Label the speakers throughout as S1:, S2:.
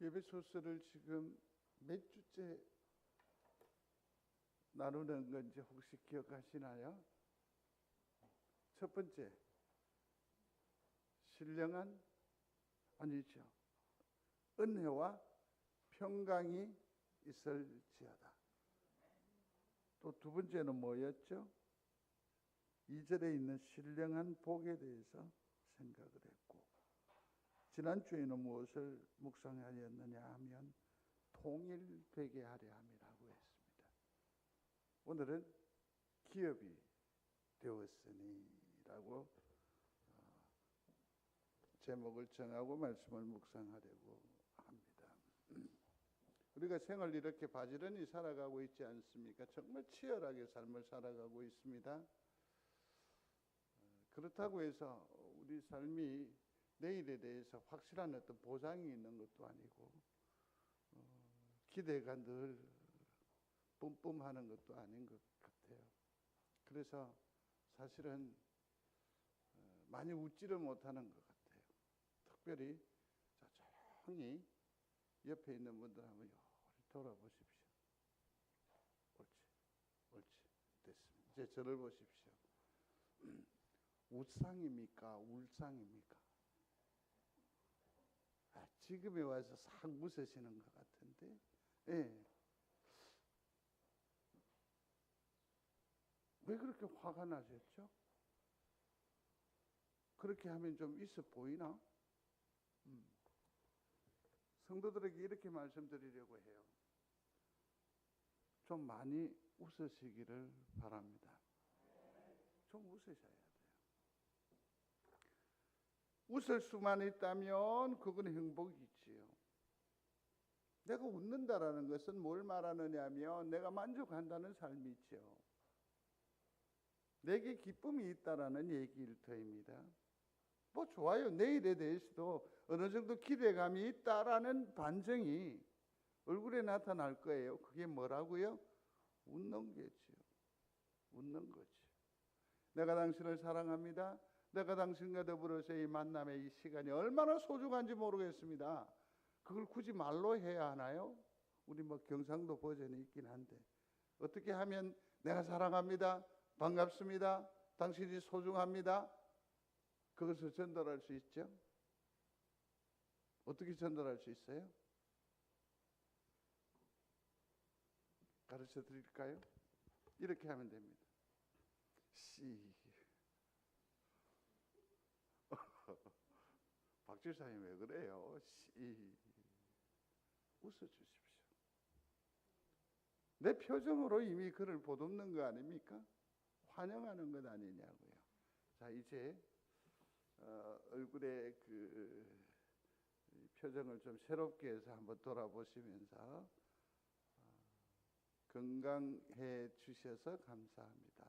S1: 예배소서를 지금 몇 주째 나누는 건지 혹시 기억하시나요? 첫 번째, 신령한 아니죠. 은혜와 평강이 있을지어다. 또 두 번째는 뭐였죠? 2절에 있는 신령한 복에 대해서 생각을 했고, 지난주에는 무엇을 묵상하였느냐 하면 통일되게 하려 함이라고 했습니다. 오늘은 기업이 되었으니라고 제목을 정하고 말씀을 묵상하려고 합니다. 우리가 생을 이렇게 바지런히 살아가고 있지 않습니까? 정말 치열하게 삶을 살아가고 있습니다. 그렇다고 해서 우리 삶이 내일에 대해서 확실한 어떤 보장이 있는 것도 아니고 기대가 늘 뿜뿜하는 것도 아닌 것 같아요. 그래서 사실은 많이 웃지를 못하는 것 같아요. 특별히 조용히 옆에 있는 분들 한번 돌아보십시오. 옳지, 됐습니다. 이제 저를 보십시오. 웃상입니까? 울상입니까? 지금에 와서 싹 웃으시는 것 같은데, 예. 왜 그렇게 화가 나셨죠? 그렇게 하면 좀 있어 보이나? 성도들에게 이렇게 말씀드리려고 해요. 좀 많이 웃으시기를 바랍니다. 좀 웃으셔야 돼요. 웃을 수만 있다면 그건 행복이지요. 내가 웃는다라는 것은 뭘 말하느냐 하면 내가 만족한다는 삶이죠. 내게 기쁨이 있다라는 얘기일 터입니다. 뭐 좋아요. 내일에 대해서도 어느 정도 기대감이 있다라는 반증이 얼굴에 나타날 거예요. 그게 뭐라고요? 웃는 거지요. 웃는 거지. 내가 당신을 사랑합니다. 내가 당신과 더불어서 이 만남의 이 시간이 얼마나 소중한지 모르겠습니다. 그걸 굳이 말로 해야 하나요? 우리 뭐 경상도 버전이 있긴 한데 어떻게 하면 내가 사랑합니다. 반갑습니다. 당신이 소중합니다. 그것을 전달할 수 있죠? 어떻게 전달할 수 있어요? 가르쳐 드릴까요? 이렇게 하면 됩니다. 박 집사님 왜 그래요? 웃어주십시오. 내 표정으로 이미 그를 보듬는 거 아닙니까? 환영하는 것 아니냐고요. 자, 이제 얼굴에 그 표정을 좀 새롭게 해서 한번 돌아보시면서 건강해 주셔서 감사합니다.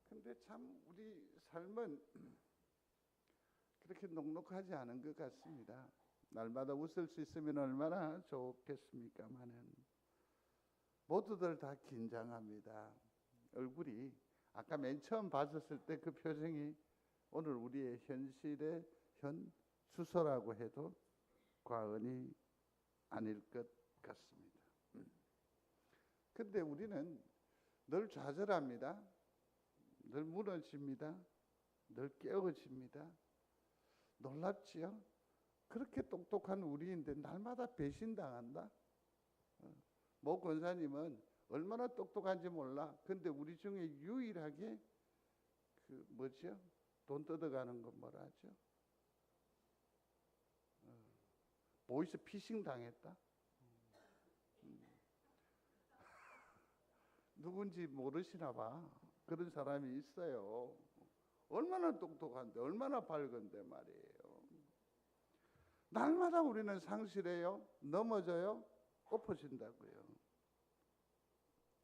S1: 근데 참 우리 삶은 그렇게 녹록하지 않은 것 같습니다. 날마다 웃을 수 있으면 얼마나 좋겠습니까마는 모두들 다 긴장합니다. 얼굴이 아까 맨 처음 봤었을 때 그 표정이 오늘 우리의 현실의 현 주소라고 해도 과언이 아닐 것 같습니다. 근데 우리는 늘 좌절합니다. 늘 무너집니다. 늘 깨어집니다. 놀랍지요? 그렇게 똑똑한 우리인데 날마다 배신당한다? 모 권사님은 얼마나 똑똑한지 몰라. 근데 우리 중에 유일하게 그 뭐죠? 돈 뜯어가는 건 뭐라 하죠? 보이스 피싱 당했다? 누군지 모르시나 봐. 그런 사람이 있어요. 얼마나 똑똑한데, 얼마나 밝은데 말이에요. 날마다 우리는 상실해요. 넘어져요. 엎어진다고요.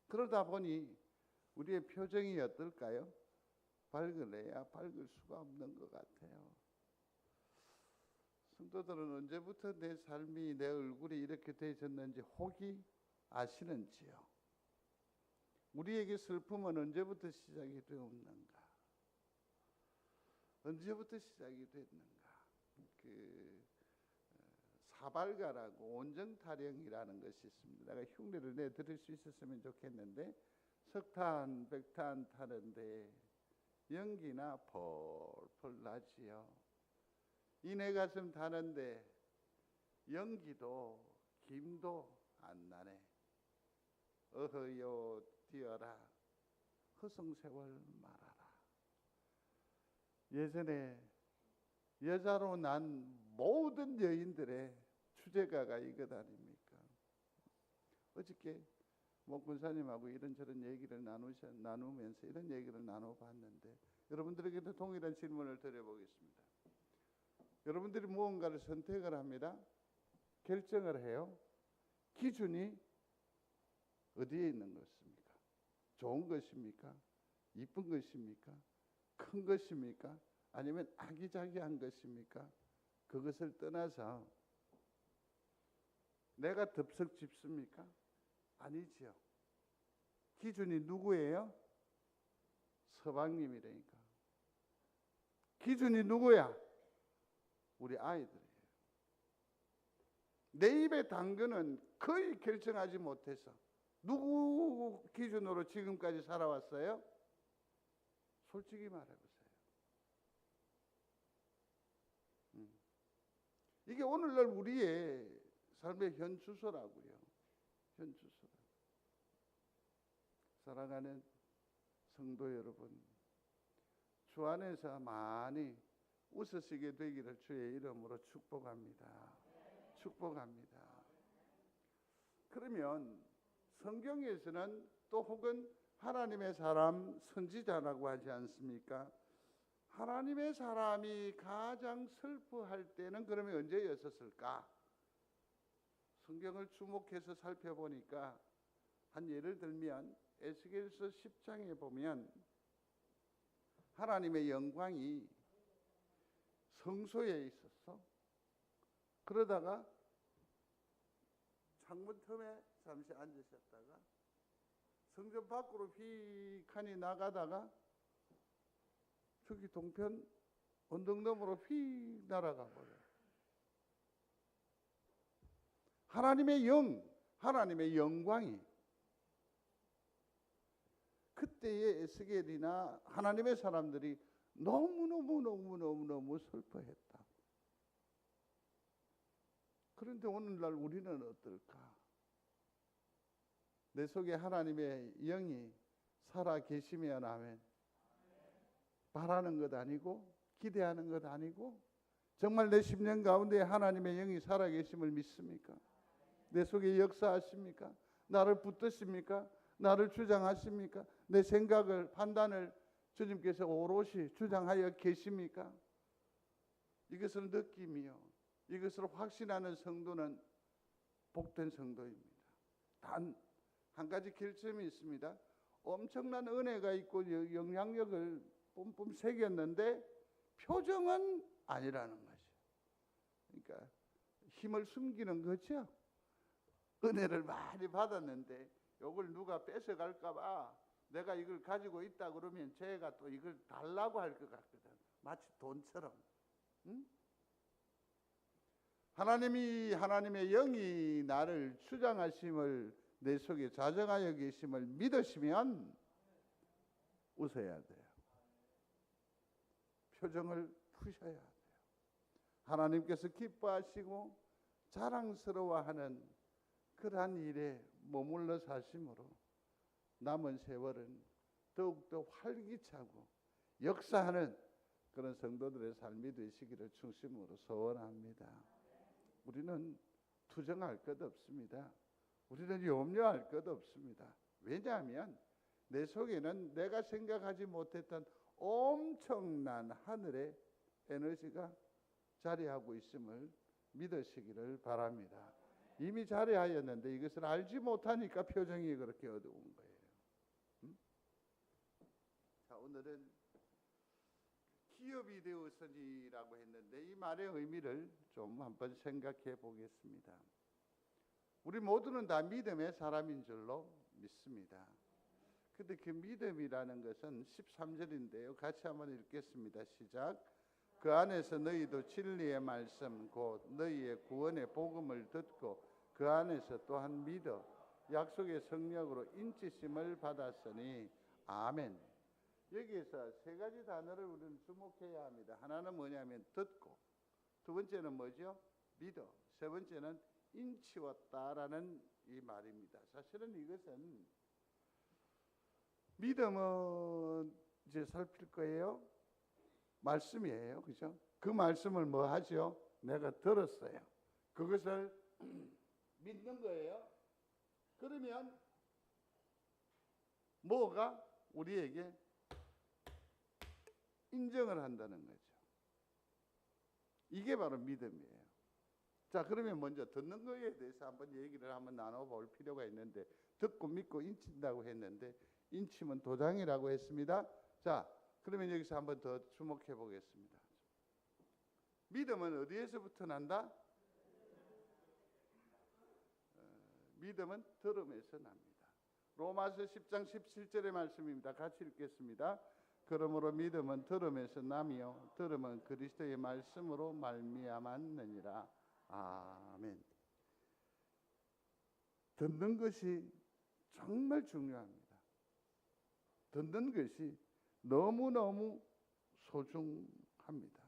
S1: 그러다 보니 우리의 표정이 어떨까요? 밝으래야 밝을 수가 없는 것 같아요. 성도들은 언제부터 내 삶이, 내 얼굴이 이렇게 되어졌는지 혹이 아시는지요? 우리에게 슬픔은 언제부터 시작이 되었는가? 언제부터 시작이 됐는가? 사발가라고 온정타령이라는 것이 있습니다. 내가 흉내를 내 들을 수 있었으면 좋겠는데, 석탄, 백탄 타는데 연기나 펄펄 나지요. 이내 가슴 타는데 연기도 김도 안 나네. 어허여 뛰어라, 허송세월 말아라. 예전에 여자로 난 모든 여인들의 주제가가 이것 아닙니까? 어저께 군사님하고 이런저런 얘기를 나누면서 이런 얘기를 나눠봤는데, 여러분들에게도 동일한 질문을 드려보겠습니다. 여러분들이 무언가를 선택을 합니다. 결정을 해요. 기준이 어디에 있는 것입니까? 좋은 것입니까? 이쁜 것입니까? 큰 것입니까? 아니면 아기자기한 것입니까? 그것을 떠나서 내가 덥석 짚습니까? 아니지요. 기준이 누구예요? 서방님이라니까. 기준이 누구야? 우리 아이들이에요. 내 입의 당근은 거의 결정하지 못해서 누구 기준으로 지금까지 살아왔어요? 솔직히 말해보세요. 이게 오늘날 우리의 삶의 현주소라고요. 현주소. 사랑하는 성도 여러분, 주 안에서 많이 웃으시게 되기를 주의 이름으로 축복합니다. 축복합니다. 그러면 성경에서는 또 혹은 하나님의 사람 선지자라고 하지 않습니까? 하나님의 사람이 가장 슬퍼할 때는 그러면 언제였었을까? 성경을 주목해서 살펴보니까 한 예를 들면 에스겔서 10장에 보면 하나님의 영광이 성소에 있었어. 그러다가 창문 틈에 잠시 앉으셨다가 성전 밖으로 휙하니 나가다가 저기 동편 언덕 너머로 휙 날아가 버려요. 하나님의 하나님의 영광이 그때의 에스겔이나 하나님의 사람들이 너무너무 슬퍼했다. 그런데 오늘날 우리는 어떨까? 내 속에 하나님의 영이 살아 계시면 아멘. 바라는 것 아니고 기대하는 것 아니고 정말 내 심령 가운데 하나님의 영이 살아 계심을 믿습니까? 내 속에 역사하십니까? 나를 붙드십니까? 나를 주장하십니까? 내 생각을 판단을 주님께서 오롯이 주장하여 계십니까? 이것을 느끼며 이것을 확신하는 성도는 복된 성도입니다. 단 한 가지 결점이 있습니다. 엄청난 은혜가 있고 영향력을 뿜뿜 새겼는데 표정은 아니라는 거죠. 그러니까 힘을 숨기는 거죠. 은혜를 많이 받았는데 이걸 누가 뺏어갈까 봐 내가 이걸 가지고 있다 그러면 쟤가 또 이걸 달라고 할 것 같거든. 마치 돈처럼. 응? 하나님의 영이 나를 주장하심을 내 속에 자정하여 계심을 믿으시면 웃어야 돼요. 표정을 푸셔야 돼요. 하나님께서 기뻐하시고 자랑스러워하는 그러한 일에 머물러 사심으로 남은 세월은 더욱더 활기차고 역사하는 그런 성도들의 삶이 되시기를 중심으로 소원합니다. 우리는 투정할 것 없습니다. 우리는 염려할 것 없습니다. 왜냐하면 내 속에는 내가 생각하지 못했던 엄청난 하늘의 에너지가 자리하고 있음을 믿으시기를 바랍니다. 이미 자리하였는데 이것을 알지 못하니까 표정이 그렇게 어두운 거예요. 자, 오늘은 기업이 되었으니라고 했는데 이 말의 의미를 좀 한번 생각해 보겠습니다. 우리 모두는 다 믿음의 사람인 줄로 믿습니다. 근데 그 믿음이라는 것은 13절인데요. 같이 한번 읽겠습니다. 시작. 그 안에서 너희도 진리의 말씀 곧 너희의 구원의 복음을 듣고 그 안에서 또한 믿어 약속의 성령으로 인치심을 받았으니 아멘. 여기에서 세 가지 단어를 우리는 주목해야 합니다. 하나는 뭐냐면 듣고, 두 번째는 뭐죠? 믿어, 세 번째는 인치웠다라는 이 말입니다. 사실은 이것은 믿음은 이제 살필 거예요. 말씀이에요. 그죠? 그 말씀을 뭐 하죠? 내가 들었어요. 그것을 믿는 거예요. 그러면 뭐가 우리에게 인정을 한다는 거죠. 이게 바로 믿음이에요. 자, 그러면 먼저 듣는 거에 대해서 한번 얘기를 한번 나눠볼 필요가 있는데, 듣고 믿고 인친다고 했는데 인침은 도장이라고 했습니다. 자, 그러면 여기서 한번 더 주목해 보겠습니다. 믿음은 어디에서부터 난다? 믿음은 들음에서 납니다. 로마서 10장 17절의 말씀입니다. 같이 읽겠습니다. 그러므로 믿음은 들음에서 나며 들음은 그리스도의 말씀으로 말미암았느니라. 아멘. 듣는 것이 정말 중요합니다. 듣는 것이 너무너무 소중합니다.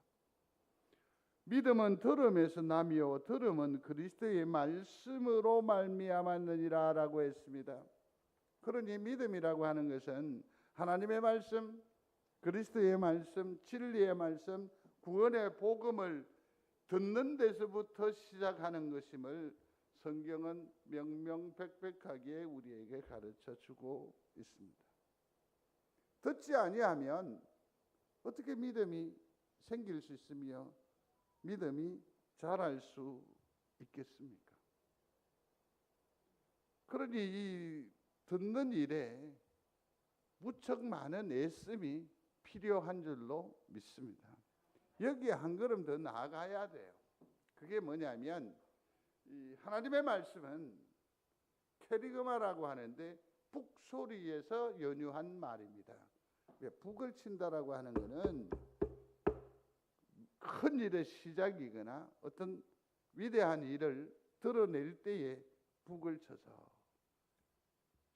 S1: 믿음은 들음에서 나며 들음은 그리스도의 말씀으로 말미암았느니라 라고 했습니다. 그러니 믿음이라고 하는 것은 하나님의 말씀, 그리스도의 말씀, 진리의 말씀, 구원의 복음을 듣는 데서부터 시작하는 것임을 성경은 명명백백하게 우리에게 가르쳐주고 있습니다. 듣지 아니하면 어떻게 믿음이 생길 수 있으며 믿음이 자랄 수 있겠습니까? 그러니 이 듣는 일에 무척 많은 애씀이 필요한 줄로 믿습니다. 여기에 한 걸음 더 나아가야 돼요. 그게 뭐냐면 이 하나님의 말씀은 캐리그마라고 하는데 북소리에서 연유한 말입니다. 북을 친다라고 하는 것은 큰 일의 시작이거나 어떤 위대한 일을 드러낼 때에 북을 쳐서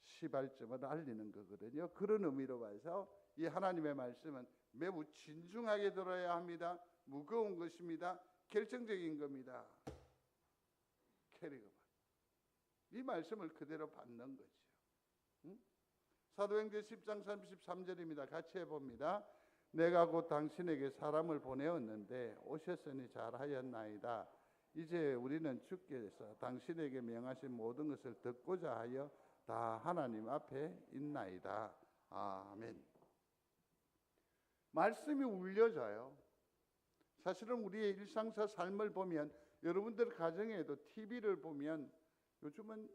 S1: 시발점을 알리는 거거든요. 그런 의미로 봐서 이 하나님의 말씀은 매우 진중하게 들어야 합니다. 무거운 것입니다. 결정적인 겁니다. 캐리그만. 이 말씀을 그대로 받는 거죠. 사도행전 10장 33절입니다. 같이 해봅니다. 내가 곧 당신에게 사람을 보내었는데 오셨으니 잘하였나이다. 이제 우리는 주께서 당신에게 명하신 모든 것을 듣고자 하여 다 하나님 앞에 있나이다. 아멘. 말씀이 울려져요. 사실은 우리의 일상사 삶을 보면 여러분들 가정에도 TV를 보면 요즘은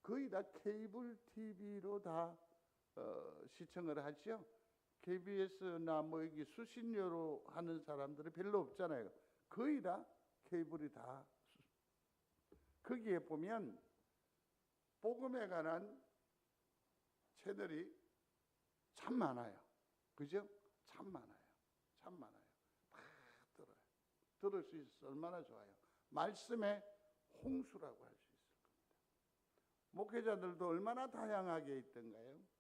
S1: 거의 다 케이블 TV로 다 시청을 하죠. KBS나 뭐 여기 수신료로 하는 사람들이 별로 없잖아요. 거의 다 케이블이 다. 거기에 보면 복음에 관한 채널이 참 많아요. 그죠? 참 많아요. 참 많아요. 다 들어요. 들을 수 있어서 얼마나 좋아요. 말씀의 홍수라고 할 수 있을 겁니다. 목회자들도 얼마나 다양하게 있던가요?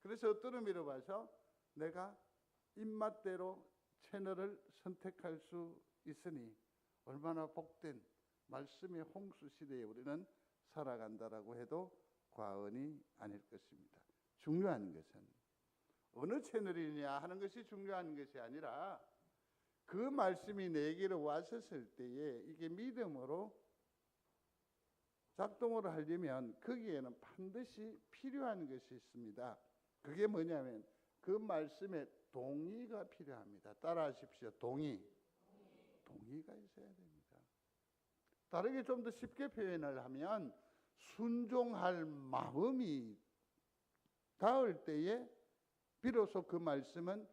S1: 그래서 어떤 의미로 봐서 내가 입맛대로 채널을 선택할 수 있으니 얼마나 복된 말씀의 홍수 시대에 우리는 살아간다라고 해도 과언이 아닐 것입니다. 중요한 것은 어느 채널이냐 하는 것이 중요한 것이 아니라 그 말씀이 내게로 왔었을 때에 이게 믿음으로 작동을 하려면 거기에는 반드시 필요한 것이 있습니다. 그게 뭐냐면 그 말씀에 동의가 필요합니다. 따라하십시오. 동의가 있어야 됩니다. 다르게 좀 더 쉽게 표현을 하면 순종할 마음이 닿을 때에 비로소 그 말씀은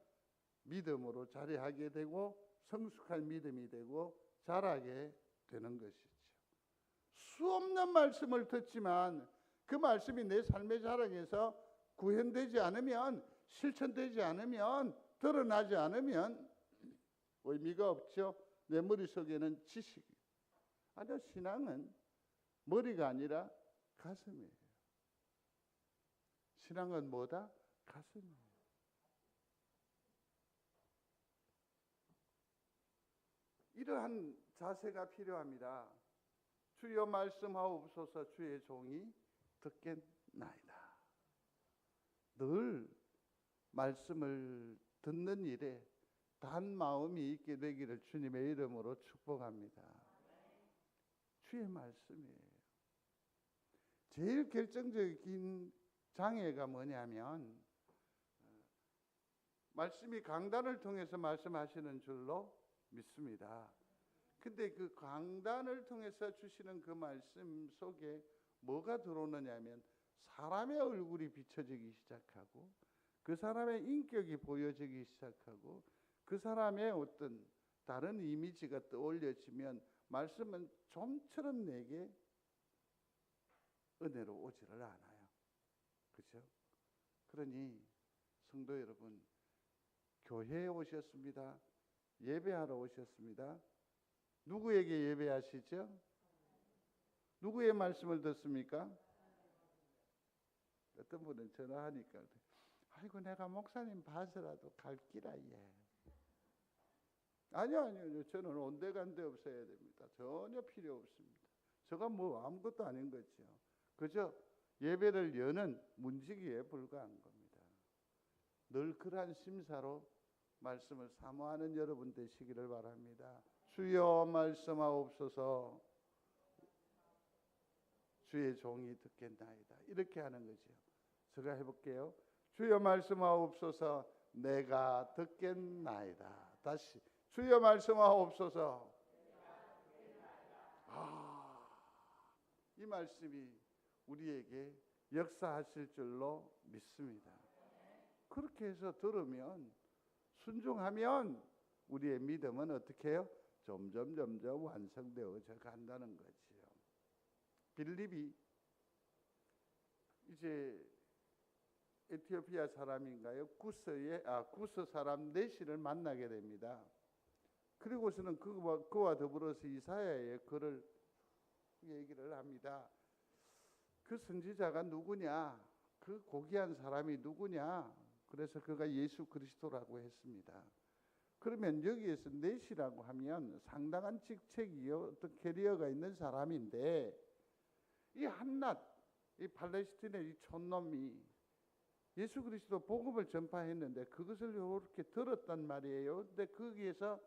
S1: 믿음으로 자리하게 되고 성숙한 믿음이 되고 자라게 되는 것이죠. 수없는 말씀을 듣지만 그 말씀이 내 삶의 자락에서 구현되지 않으면, 실천되지 않으면, 드러나지 않으면 의미가 없죠. 내 머릿속에는 지식이. 아니요, 신앙은 머리가 아니라 가슴이에요. 신앙은 뭐다? 가슴이에요. 이러한 자세가 필요합니다. 주여 말씀하옵소서. 주의 종이 듣겠나이다. 늘 말씀을 듣는 일에 단 마음이 있게 되기를 주님의 이름으로 축복합니다. 주의 말씀이에요. 제일 결정적인 장애가 뭐냐면 말씀이 강단을 통해서 말씀하시는 줄로 믿습니다. 근데 그 강단을 통해서 주시는 그 말씀 속에 뭐가 들어오느냐면 사람의 얼굴이 비춰지기 시작하고 그 사람의 인격이 보여지기 시작하고 그 사람의 어떤 다른 이미지가 떠올려지면 말씀은 좀처럼 내게 은혜로 오지를 않아요. 그렇죠? 그러니 성도 여러분, 교회에 오셨습니다. 예배하러 오셨습니다. 누구에게 예배하시죠? 누구의 말씀을 듣습니까? 어떤 분은 전화하니까 아이고 내가 목사님 봐서라도 갈 기라 예. 아니요. 저는 온데간데 없어야 됩니다. 전혀 필요 없습니다. 저가 뭐 아무것도 아닌 거죠. 그저 예배를 여는 문지기에 불과한 겁니다. 늘 그러한 심사로 말씀을 사모하는 여러분 되시기를 바랍니다. 주여 말씀하옵소서. 주의 종이 듣겠나이다. 이렇게 하는 거죠. 제가 해볼게요. 주여 말씀하옵소서. 내가 듣겠나이다. 다시 주여 말씀하옵소서. 이 말씀이 우리에게 역사하실 줄로 믿습니다. 그렇게 해서 들으면 순종하면 우리의 믿음은 어떻게 해요? 점점 완성되어져 간다는 거지요. 빌립이 이제 에티오피아 사람인가요? 구스 사람 네시를 만나게 됩니다. 그리고서는 그와 더불어서 이사야의 글을 얘기를 합니다. 그 선지자가 누구냐? 그 고귀한 사람이 누구냐? 그래서 그가 예수 그리스도라고 했습니다. 그러면 여기에서 네시라고 하면 상당한 직책이요, 어떤 캐리어가 있는 사람인데 이 한낱 이 팔레스틴의 이 촌놈이 예수 그리스도 복음을 전파했는데 그것을 이렇게 들었단 말이에요. 근데 거기에서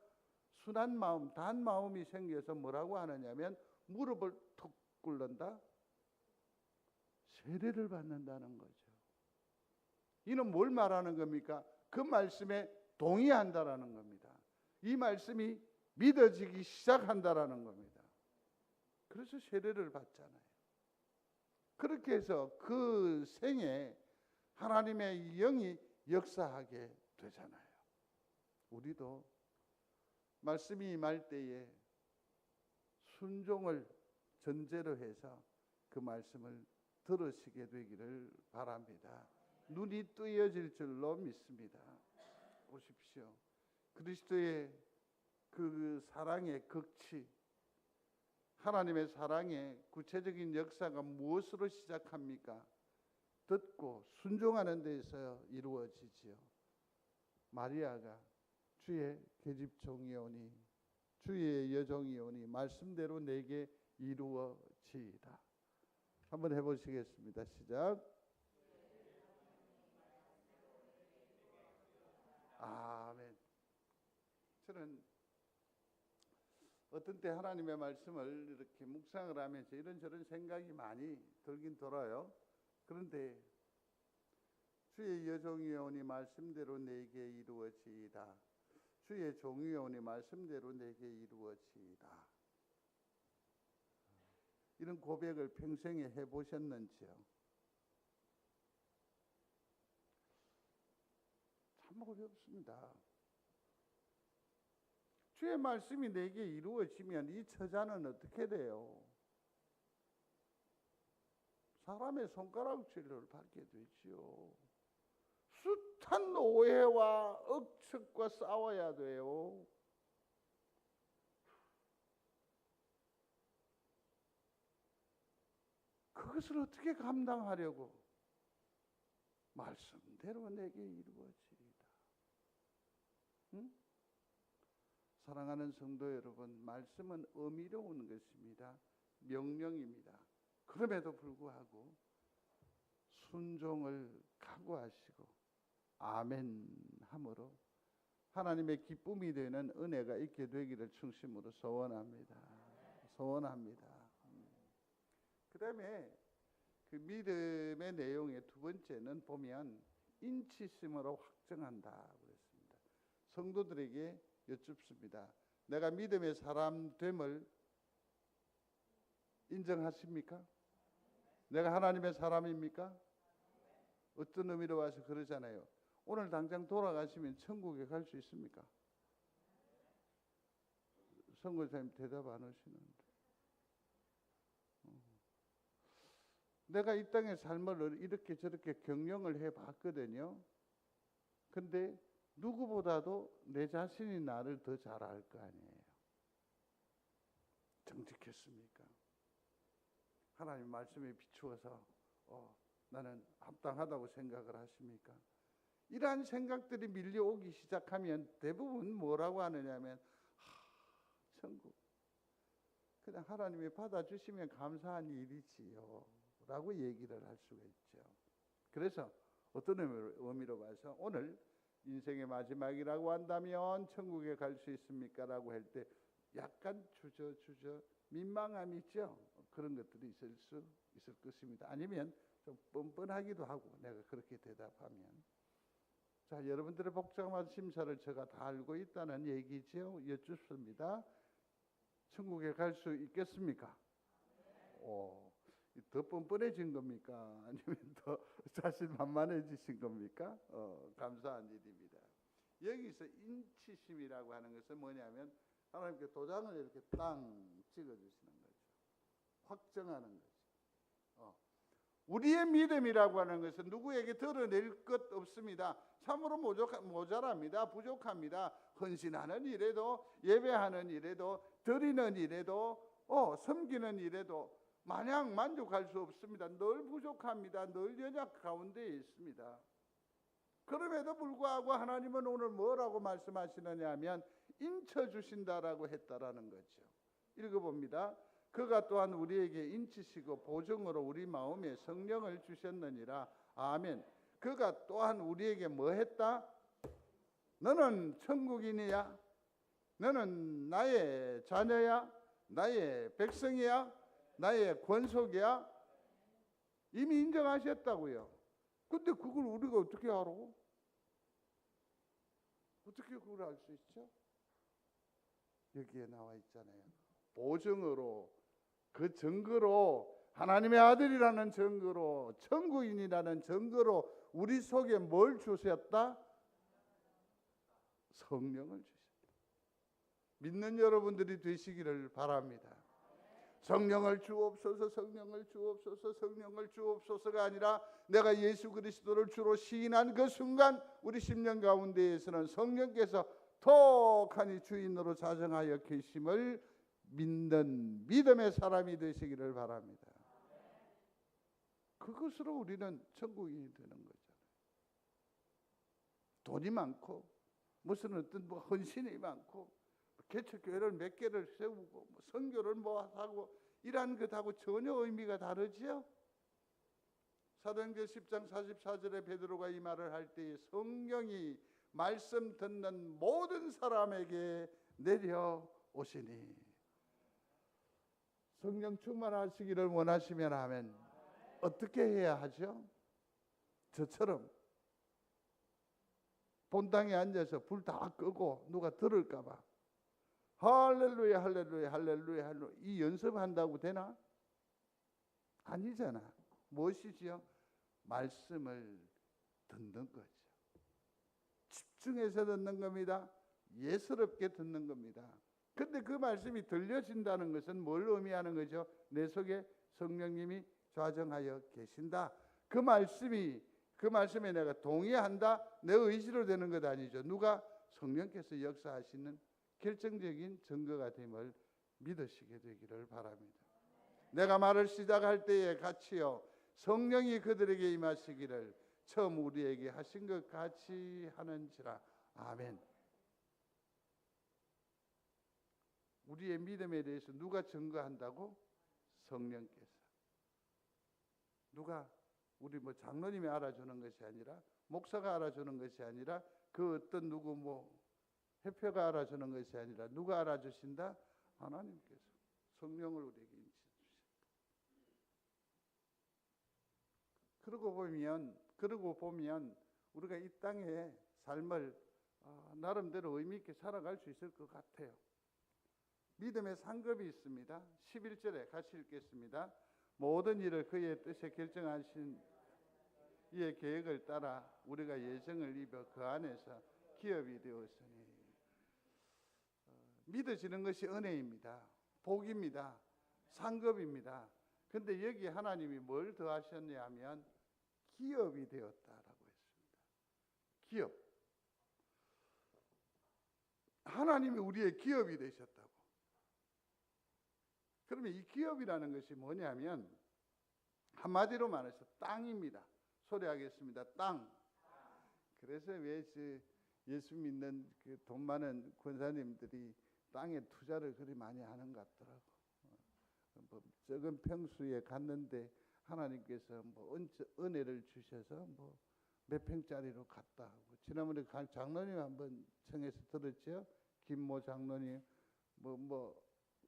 S1: 순한 마음, 단 마음이 생겨서 뭐라고 하느냐면 무릎을 툭 꿇는다? 세례를 받는다는 거죠. 이는 뭘 말하는 겁니까? 그 말씀에 동의한다라는 겁니다. 이 말씀이 믿어지기 시작한다라는 겁니다. 그래서 세례를 받잖아요. 그렇게 해서 그 생에 하나님의 영이 역사하게 되잖아요. 우리도 말씀이 임할 때에 순종을 전제로 해서 그 말씀을 들으시게 되기를 바랍니다. 눈이 뜨여질 줄로 믿습니다. 보십시오. 그리스도의 그 사랑의 극치, 하나님의 사랑의 구체적인 역사가 무엇으로 시작합니까? 듣고 순종하는 데서 이루어지지요. 마리아가 주의 계집종이오니 주의 여종이오니 말씀대로 내게 이루어지이다. 한번 해보시겠습니다. 시작. 아멘. 저는 어떤 때 하나님의 말씀을 이렇게 묵상을 하면서 이런저런 생각이 많이 들긴 들어요. 그런데 주의 여종이오니 말씀대로 내게 이루어지이다. 주의 종이오니 말씀대로 내게 이루어지이다. 이런 고백을 평생에 해보셨는지요? 참 어렵습니다. 주의 말씀이 내게 이루어지면 이 처자는 어떻게 돼요? 사람의 손가락질을 받게 되지요. 숱한 오해와 억측과 싸워야 돼요. 그것을 어떻게 감당하려고? 말씀대로 내게 이루어지리다. 응? 사랑하는 성도 여러분, 말씀은 의미로운 것입니다. 명령입니다. 그럼에도 불구하고 순종을 각오하시고 아멘 함으로 하나님의 기쁨이 되는 은혜가 있게 되기를 충심으로 소원합니다. 소원합니다. 그 다음에 그 믿음의 내용의 두 번째는 보면 인치심으로 확정한다 그랬습니다. 성도들에게 여쭙습니다. 내가 믿음의 사람 됨을 인정하십니까? 내가 하나님의 사람입니까? 어떤 의미로 와서 그러잖아요. 오늘 당장 돌아가시면 천국에 갈 수 있습니까? 선교사님 대답 안 하시는데. 내가 이 땅의 삶을 이렇게 저렇게 경영을 해봤거든요. 근데 누구보다도 내 자신이 나를 더 잘 알 거 아니에요. 정직했습니까? 하나님 말씀에 비추어서 나는 합당하다고 생각을 하십니까? 이러한 생각들이 밀려오기 시작하면 대부분 뭐라고 하느냐면 천국 그냥 하나님이 받아주시면 감사한 일이지요 라고 얘기를 할 수가 있죠. 그래서 어떤 의미로 봐서 오늘 인생의 마지막이라고 한다면 천국에 갈 수 있습니까? 라고 할 때 약간 주저 민망함이 있죠. 그런 것들이 있을 수 있을 것입니다. 아니면 좀 뻔뻔하기도 하고 내가 그렇게 대답하면 자, 여러분들의 복잡한 심사를 제가 다 알고 있다는 얘기죠. 여쭙습니다. 천국에 갈 수 있겠습니까? 더 뻔뻔해진 겁니까? 아니면 더 자신만만해지신 겁니까? 감사한 일입니다. 여기서 인치심이라고 하는 것은 뭐냐면 하나님께 도장을 이렇게 땅 찍어주시는 거죠. 확정하는 거죠. 우리의 믿음이라고 하는 것은 누구에게 드러낼 것 없습니다. 참으로 모자랍니다. 부족합니다. 헌신하는 일에도 예배하는 일에도 드리는 일에도 섬기는 일에도 마냥 만족할 수 없습니다. 늘 부족합니다. 늘 연약 가운데 있습니다. 그럼에도 불구하고 하나님은 오늘 뭐라고 말씀하시느냐 하면 인쳐주신다라고 했다라는 거죠. 읽어봅니다. 그가 또한 우리에게 인치시고 보증으로 우리 마음에 성령을 주셨느니라. 아멘. 그가 또한 우리에게 뭐 했다? 너는 천국인이야? 너는 나의 자녀야? 나의 백성이야? 나의 권속이야? 이미 인정하셨다고요. 근데 그걸 우리가 어떻게 알아? 어떻게 그걸 알 수 있죠? 여기에 나와 있잖아요. 보증으로 그 증거로 하나님의 아들이라는 증거로 천국인이라는 증거로 우리 속에 뭘 주셨다? 성령을 주셨다. 믿는 여러분들이 되시기를 바랍니다. 성령을 주옵소서, 성령을 주옵소서, 성령을 주옵소서가 아니라 내가 예수 그리스도를 주로 시인한 그 순간 우리 심령 가운데에서는 성령께서 톡하니 주인으로 자정하여 계심을 믿는 믿음의 사람이 되시기를 바랍니다. 그것으로 우리는 천국인이 되는 거잖아요. 돈이 많고 무슨 어떤 헌신이 많고 개척교회를 몇 개를 세우고 선교를 하고 이러한 것하고 전혀 의미가 다르지요. 사도행전 10장 44절에 베드로가 이 말을 할 때에 성령이 말씀 듣는 모든 사람에게 내려오시니 성령 충만하시기를 원하시면 아멘. 어떻게 해야 하죠? 저처럼 본당에 앉아서 불 다 끄고 누가 들을까 봐 할렐루야 할렐루야 할렐루야 할렐루야 이 연습한다고 되나? 아니잖아. 무엇이지요? 말씀을 듣는 거죠. 집중해서 듣는 겁니다. 예스럽게 듣는 겁니다. 근데 그 말씀이 들려진다는 것은 뭘 의미하는 거죠? 내 속에 성령님이 좌정하여 계신다. 그 말씀에 내가 동의한다. 내 의지로 되는 것 아니죠. 누가? 성령께서 역사하시는 결정적인 증거가 됨을 믿으시게 되기를 바랍니다. 내가 말을 시작할 때에 같이요 성령이 그들에게 임하시기를 처음 우리에게 하신 것 같이 하는지라. 아멘. 우리의 믿음에 대해서 누가 증거한다고? 성령께서. 누가? 우리 뭐 장로님이 알아주는 것이 아니라, 목사가 알아주는 것이 아니라, 그 어떤 누구 뭐 회표가 알아주는 것이 아니라 누가 알아주신다? 하나님께서 성령을 우리에게 인치해 주신다. 그러고 보면 우리가 이 땅의 삶을 나름대로 의미 있게 살아갈 수 있을 것 같아요. 믿음의 상급이 있습니다. 11절에 같이 읽겠습니다. 모든 일을 그의 뜻에 결정하신 이의 계획을 따라 우리가 예정을 입어 그 안에서 기업이 되었으니. 믿어지는 것이 은혜입니다. 복입니다. 상급입니다. 근데 여기 하나님이 뭘 더하셨냐 하면 기업이 되었다라고 했습니다. 기업. 하나님이 우리의 기업이 되셨다고. 그러면 이 기업이라는 것이 뭐냐면 한마디로 말해서 땅입니다. 소리하겠습니다. 땅. 그래서 왜 예수 믿는 그 돈 많은 권사님들이 땅에 투자를 그리 많이 하는 것 같더라고. 뭐 적은 평수에 갔는데 하나님께서 뭐 은혜를 주셔서 뭐 몇 평짜리로 갔다 하고. 지난번에 장로님 한번 청해서 들었죠. 김모 장로님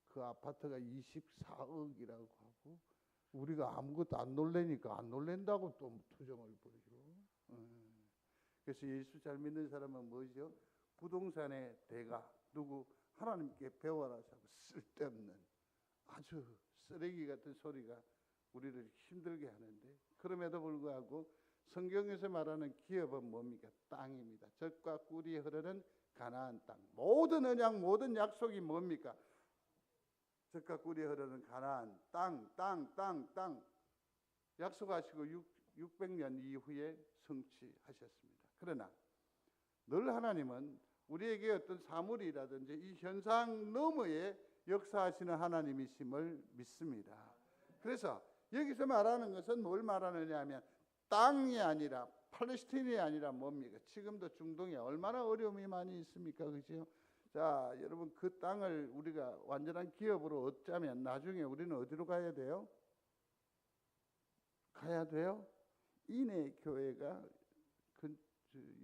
S1: 그 아파트가 24억이라고 하고, 우리가 아무것도 안 놀래니까 안 놀랜다고 또 투정을 벌이고. 그래서 예수 잘 믿는 사람은 뭐죠? 부동산의 대가 누구? 하나님께 배워라서 쓸데없는 아주 쓰레기 같은 소리가 우리를 힘들게 하는데, 그럼에도 불구하고 성경에서 말하는 기업은 뭡니까? 땅입니다. 젖과 꿀이 흐르는 가나안 땅. 모든 언약, 모든 약속이 뭡니까? 젖과 꿀이 흐르는 가나안 땅. 약속하시고 600년 이후에 성취하셨습니다. 그러나 늘 하나님은 우리에게 어떤 사물이라든지 이 현상 너머에 역사하시는 하나님이심을 믿습니다. 그래서 여기서 말하는 것은 뭘 말하느냐 하면 땅이 아니라, 팔레스틴이 아니라 뭡니까? 지금도 중동에 얼마나 어려움이 많이 있습니까? 그죠? 자, 여러분, 그 땅을 우리가 완전한 기업으로 얻자면 나중에 우리는 어디로 가야 돼요? 가야 돼요? 이내 교회가 그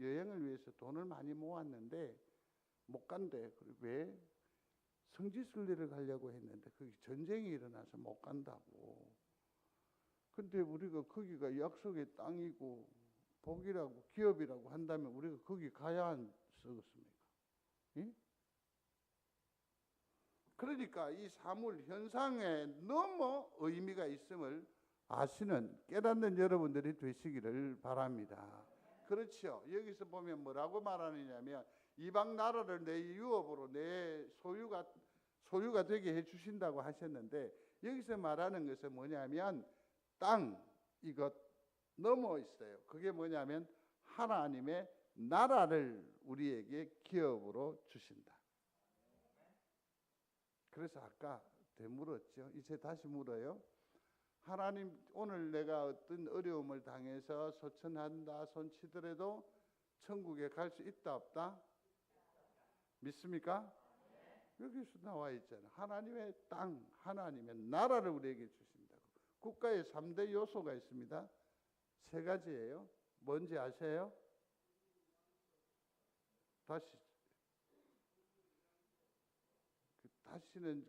S1: 여행을 위해서 돈을 많이 모았는데 못 간대. 왜? 성지순례를 가려고 했는데 거기 전쟁이 일어나서 못 간다고. 근데 우리가 거기가 약속의 땅이고 복이라고 기업이라고 한다면 우리가 거기 가야 안 쓰겠습니까? 예? 그러니까 이 사물 현상에 너무 의미가 있음을 아시는, 깨닫는 여러분들이 되시기를 바랍니다. 그렇죠. 여기서 보면 뭐라고 말하느냐면 이방 나라를 내 유업으로 내 소유가 되게 해주신다고 하셨는데, 여기서 말하는 것은 뭐냐면 땅, 이것 넘어 있어요. 그게 뭐냐면 하나님의 나라를 우리에게 기업으로 주신다. 그래서 아까 되물었죠. 이제 다시 물어요. 하나님, 오늘 내가 어떤 어려움을 당해서 소천한다 손치더라도 천국에 갈 수 있다 없다? 믿습니까? 여기서 나와 있잖아. 하나님의 땅, 하나님의 나라를 우리에게 주신다고. 국가의 3대 요소가 있습니다. 3가지예요. 뭔지 아세요? 다시는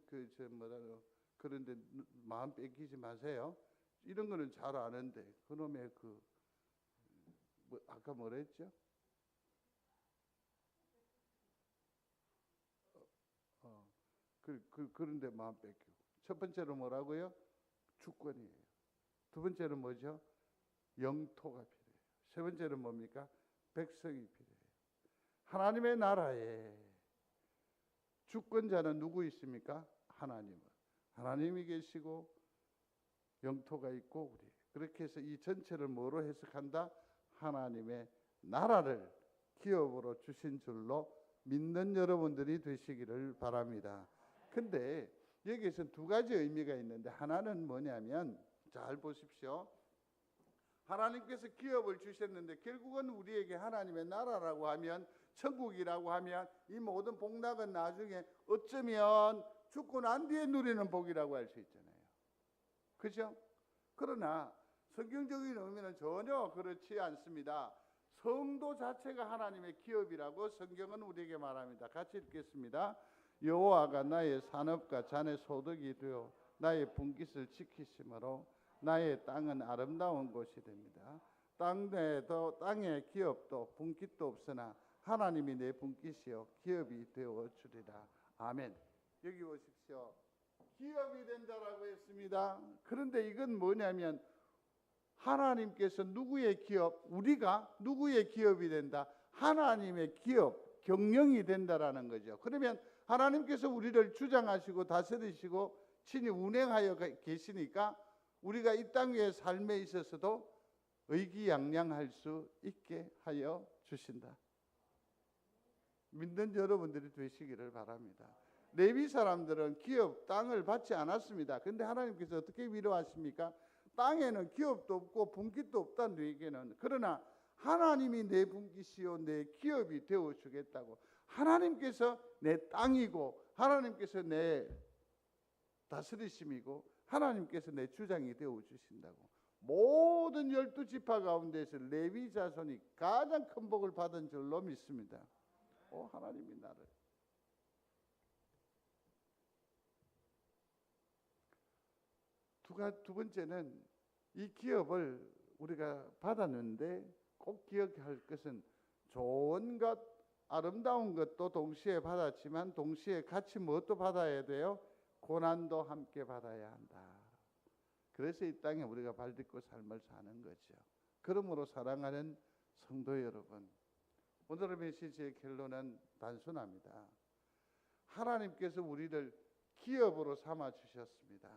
S1: 그런데 마음 뺏기지 마세요. 이런 거는 잘 아는데 그놈의 아까 뭐라 했죠? 그런데 마음 뺏기고. 첫 번째로 뭐라고요? 주권이에요. 두 번째로 뭐죠? 영토가 필요해요. 세 번째로 뭡니까? 백성이 필요해요. 하나님의 나라에 주권자는 누구 있습니까? 하나님이 계시고 영토가 있고 우리. 그렇게 해서 이 전체를 뭐로 해석한다? 하나님의 나라를 기업으로 주신 줄로 믿는 여러분들이 되시기를 바랍니다. 근데 여기에서 두 가지 의미가 있는데, 하나는 뭐냐면, 잘 보십시오. 하나님께서 기업을 주셨는데 결국은 우리에게 하나님의 나라라고 하면, 천국이라고 하면 이 모든 복락은 나중에 어쩌면 죽고 난 뒤에 누리는 복이라고 할 수 있잖아요. 그죠? 그러나 성경적인 의미는 전혀 그렇지 않습니다. 성도 자체가 하나님의 기업이라고 성경은 우리에게 말합니다. 같이 읽겠습니다. 여호와가 나의 산업과 자네 소득이 되어 나의 분깃을 지키심으로 나의 땅은 아름다운 곳이 됩니다. 땅에 기업도 분깃도 없으나 하나님이 내 분깃이요 기업이 되어 주리라. 아멘. 여기 보십시오. 기업이 된다라고 했습니다. 그런데 이건 뭐냐면, 하나님께서 누구의 기업, 우리가 누구의 기업이 된다? 하나님의 기업, 경영이 된다라는 거죠. 그러면 하나님께서 우리를 주장하시고 다스리시고 친히 운행하여 계시니까 우리가 이 땅 위의 삶에 있어서도 의기양양할 수 있게 하여 주신다. 믿는 여러분들이 되시기를 바랍니다. 레위 사람들은 기업, 땅을 받지 않았습니다. 그런데 하나님께서 어떻게 위로하십니까? 땅에는 기업도 없고 분깃도 없다 너에게는. 그러나 하나님이 내 분깃이요 내 기업이 되어 주겠다고. 하나님께서 내 땅이고 하나님께서 내 다스리심이고 하나님께서 내 주장이 되어 주신다고. 모든 12지파 가운데서 레위 자손이 가장 큰 복을 받은 줄로 믿습니다. 하나님이 나를. 두 번째는 이 기업을 우리가 받았는데 꼭 기억할 것은, 좋은 것, 아름다운 것도 동시에 받았지만 동시에 같이 무엇도 받아야 돼요? 고난도 함께 받아야 한다. 그래서 이 땅에 우리가 발딛고 삶을 사는 거죠. 그러므로 사랑하는 성도 여러분, 오늘의 메시지의 결론은 단순합니다. 하나님께서 우리를 기업으로 삼아 주셨습니다.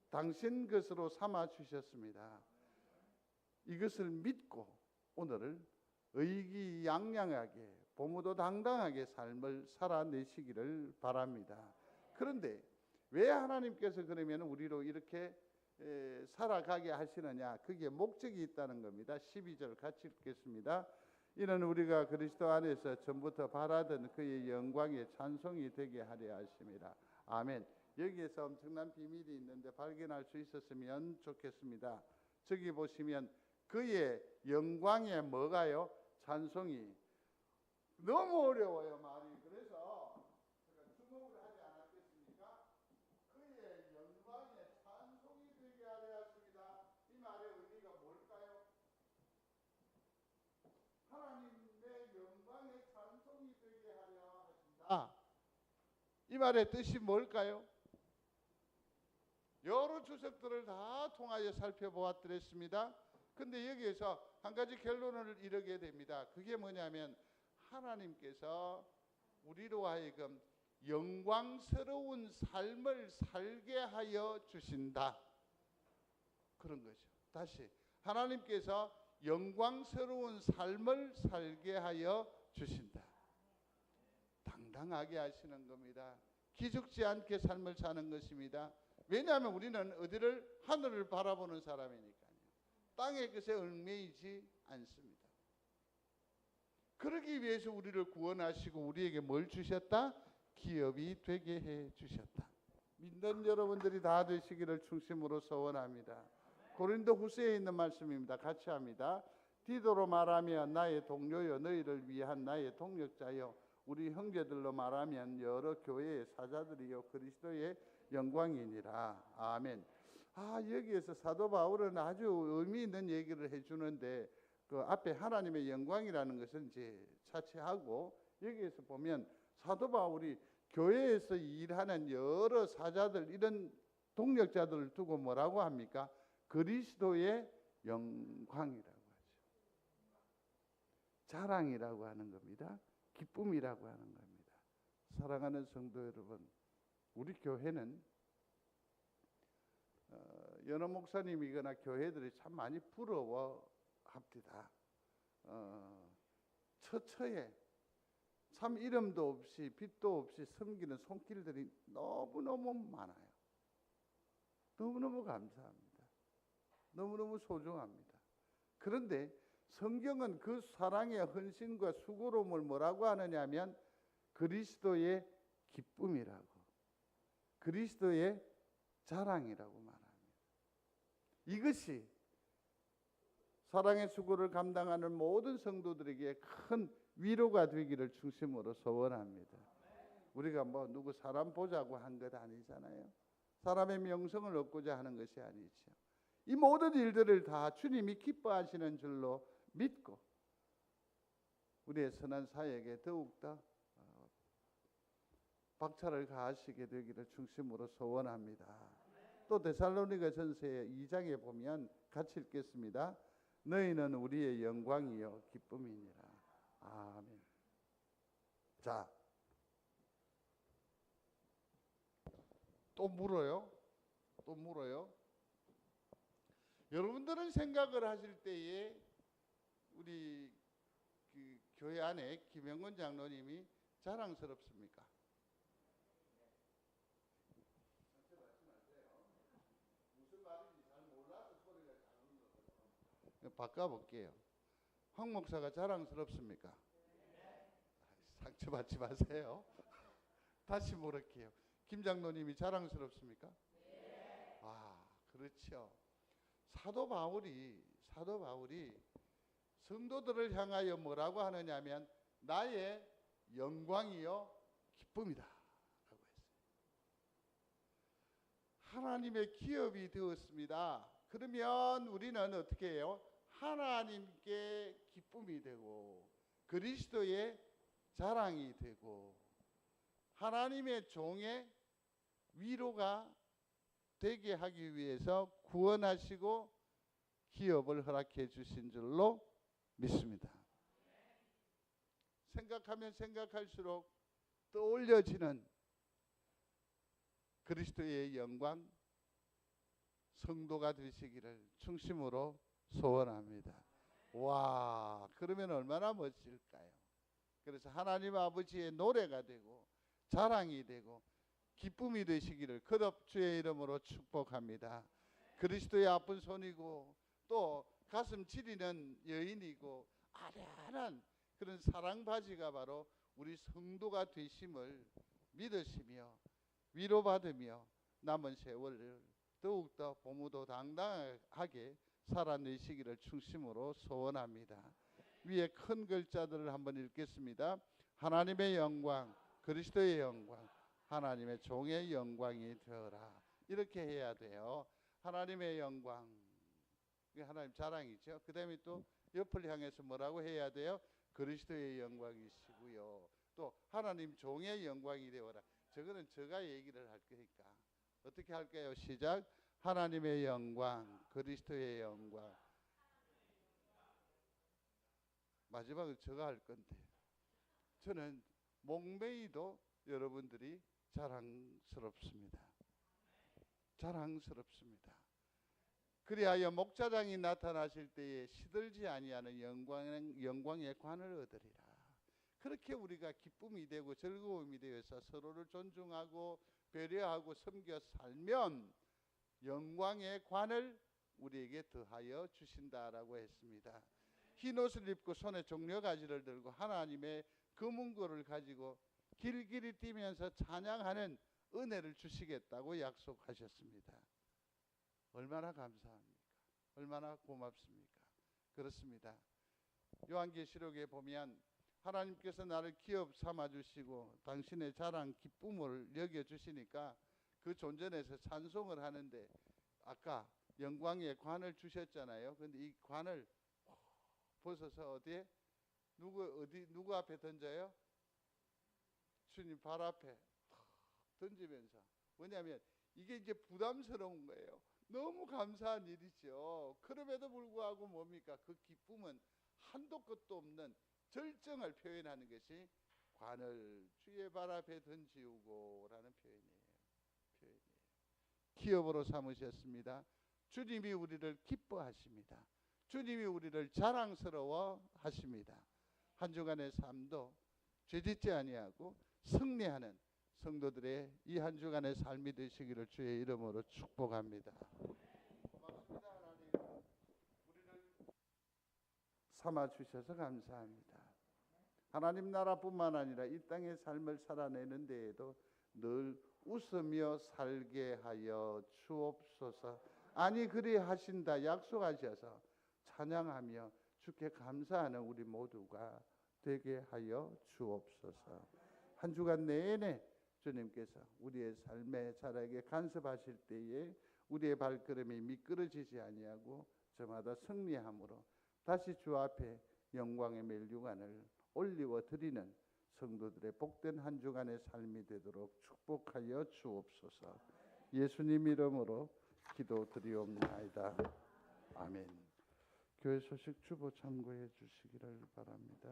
S1: 당신 것으로 삼아 주셨습니다. 이것을 믿고 오늘을 의기양양하게 보무도 당당하게 삶을 살아내시기를 바랍니다. 그런데 왜 하나님께서 그러면 우리로 이렇게 살아가게 하시느냐? 그게 목적이 있다는 겁니다. 12절 같이 읽겠습니다. 이는 우리가 그리스도 안에서 전부터 바라던 그의 영광의 찬송이 되게 하려 하심이라. 아멘. 여기에서 엄청난 비밀이 있는데 발견할 수 있었으면 좋겠습니다. 저기 보시면 그의 영광의 뭐가요? 찬송이. 너무 어려워요 말이. 그래서 제가 주목을 하지 않았겠습니까? 그의 영광의 찬송이 되게 하려 하십니다. 이 말의 의미가 뭘까요? 하나님의 영광의 찬송이 되게 하려 하신다. 이 말의 뜻이 뭘까요? 여러 주석들을 다 통하여 살펴보았더랬습니다. 근데 여기에서 한 가지 결론을 이르게 됩니다. 그게 뭐냐면, 하나님께서 우리로 하여금 영광스러운 삶을 살게 하여 주신다. 그런 거죠. 다시, 하나님께서 영광스러운 삶을 살게 하여 주신다. 당당하게 하시는 겁니다. 기죽지 않게 삶을 사는 것입니다. 왜냐하면 우리는 어디를? 하늘을 바라보는 사람이니까요. 땅의 것에 얽매이지 않습니다. 그러기 위해서 우리를 구원하시고 우리에게 뭘 주셨다? 기업이 되게 해 주셨다. 믿는 여러분들이 다 되시기를 충심으로 소원합니다. 고린도 후서에 있는 말씀입니다. 같이 합니다. 디도로 말하면 나의 동료여, 너희를 위한 나의 동력자여, 우리 형제들로 말하면 여러 교회의 사자들이요 그리스도의 영광이니라. 아멘. 여기에서 사도 바울은 아주 의미 있는 얘기를 해주는데, 그 앞에 하나님의 영광이라는 것은 이제 차치하고, 여기에서 보면 사도 바울이 교회에서 일하는 여러 사자들, 이런 동력자들을 두고 뭐라고 합니까? 그리스도의 영광이라고 하죠. 자랑이라고 하는 겁니다. 기쁨이라고 하는 겁니다. 사랑하는 성도 여러분, 우리 교회는 여러 목사님이거나 교회들이 참 많이 부러워합니다. 처처에 참 이름도 없이 빛도 없이 섬기는 손길들이 너무너무 많아요. 너무너무 감사합니다. 너무너무 소중합니다. 그런데 성경은 그 사랑의 헌신과 수고로움을 뭐라고 하느냐 하면 그리스도의 기쁨이라고, 그리스도의 자랑이라고 말합니다. 이것이 사랑의 수고를 감당하는 모든 성도들에게 큰 위로가 되기를 중심으로 소원합니다. 우리가 뭐 누구 사람 보자고 한 것 아니잖아요. 사람의 명성을 얻고자 하는 것이 아니죠. 이 모든 일들을 다 주님이 기뻐하시는 줄로 믿고 우리의 선한 사역에 더욱더 박차를 가하시게 되기를 중심으로 소원합니다. 또 데살로니가전서의 2장에 보면 같이 읽겠습니다. 너희는 우리의 영광이요 기쁨이니라. 아멘. 자, 또 물어요. 또 물어요. 여러분들은 생각을 하실 때에 우리 그 교회 안에 김영건 장로님이 자랑스럽습니까? 무슨 말인지 잘 몰라서 소리가 작은 거거든요. 바꿔볼게요. 황 목사가 자랑스럽습니까? 상처받지 마세요. 다시 물을게요. 김 장로님이 자랑스럽습니까? 아, 그렇죠. 사도 바울이 성도들을 향하여 뭐라고 하느냐면 나의 영광이요 기쁨이다 라고 했어요. 하나님의 기업이 되었습니다. 그러면 우리는 어떻게 해요? 하나님께 기쁨이 되고 그리스도의 자랑이 되고 하나님의 종의 위로가 되게 하기 위해서 구원하시고 기업을 허락해 주신 줄로 믿습니다. 생각하면 생각할수록 떠올려지는 그리스도의 영광, 성도가 되시기를 중심으로 소원합니다. 와, 그러면 얼마나 멋질까요? 그래서 하나님 아버지의 노래가 되고 자랑이 되고 기쁨이 되시기를 거듭 주의 이름으로 축복합니다. 그리스도의 아픈 손이고 또 가슴 지리는 여인이고 아련한 그런 사랑바지가 바로 우리 성도가 되심을 믿으시며 위로받으며 남은 세월을 더욱더 보무도 당당하게 살아내시기를 중심으로 소원합니다. 위에 큰 글자들을 한번 읽겠습니다. 하나님의 영광, 그리스도의 영광, 하나님의 종의 영광이 되어라. 이렇게 해야 돼요. 하나님의 영광, 하나님 자랑이죠. 그 다음에 또 옆을 향해서 뭐라고 해야 돼요? 그리스도의 영광이시고요. 또 하나님 종의 영광이 되어라. 저거는 제가 얘기를 할 거니까 어떻게 할까요? 시작. 하나님의 영광, 그리스도의 영광. 마지막으로 제가 할 건데 저는 목매이도 여러분들이 자랑스럽습니다. 자랑스럽습니다. 그리하여 목자장이 나타나실 때에 시들지 아니하는 영광의 관을 얻으리라. 그렇게 우리가 기쁨이 되고 즐거움이 되어서 서로를 존중하고 배려하고 섬겨 살면 영광의 관을 우리에게 더하여 주신다라고 했습니다. 흰 옷을 입고 손에 종려가지를 들고 하나님의 금은고를 가지고 길길이 뛰면서 찬양하는 은혜를 주시겠다고 약속하셨습니다. 얼마나 감사합니까? 얼마나 고맙습니까? 그렇습니다. 요한계시록에 보면 하나님께서 나를 기업 삼아주시고 당신의 자랑 기쁨을 여겨주시니까 그 존전에서 찬송을 하는데 아까 영광의 관을 주셨잖아요. 그런데 이 관을 벗어서 어디에? 누구 앞에 던져요? 주님 발 앞에 던지면서. 뭐냐면 이게 이제 부담스러운 거예요. 너무 감사한 일이죠. 그럼에도 불구하고 뭡니까? 그 기쁨은 한도 끝도 없는 절정을 표현하는 것이 관을 주의 발 앞에 던지우고 라는 표현이에요. 기업으로 삼으셨습니다. 주님이 우리를 기뻐하십니다. 주님이 우리를 자랑스러워 하십니다. 한 주간의 삶도 죄짓지 아니하고 승리하는 성도들의 이 한 주간의 삶이 되시기를 주의 이름으로 축복합니다. 고맙습니다. 하나님, 우리를 삼아 주셔서 감사합니다. 하나님 나라뿐만 아니라 이 땅의 삶을 살아내는 데에도 늘 웃으며 살게 하여 주옵소서. 아니 그리하신다 약속하셔서 찬양하며 주께 감사하는 우리 모두가 되게 하여 주옵소서. 한 주간 내내 주님께서 우리의 삶에 자라게 간섭하실 때에 우리의 발걸음이 미끄러지지 아니하고 저마다 승리함으로 다시 주 앞에 영광의 멜류관을 올리워 드리는 성도들의 복된 한 주간의 삶이 되도록 축복하여 주옵소서. 예수님 이름으로 기도드리옵나이다. 아멘. 교회 소식 주보 참고해 주시기를 바랍니다.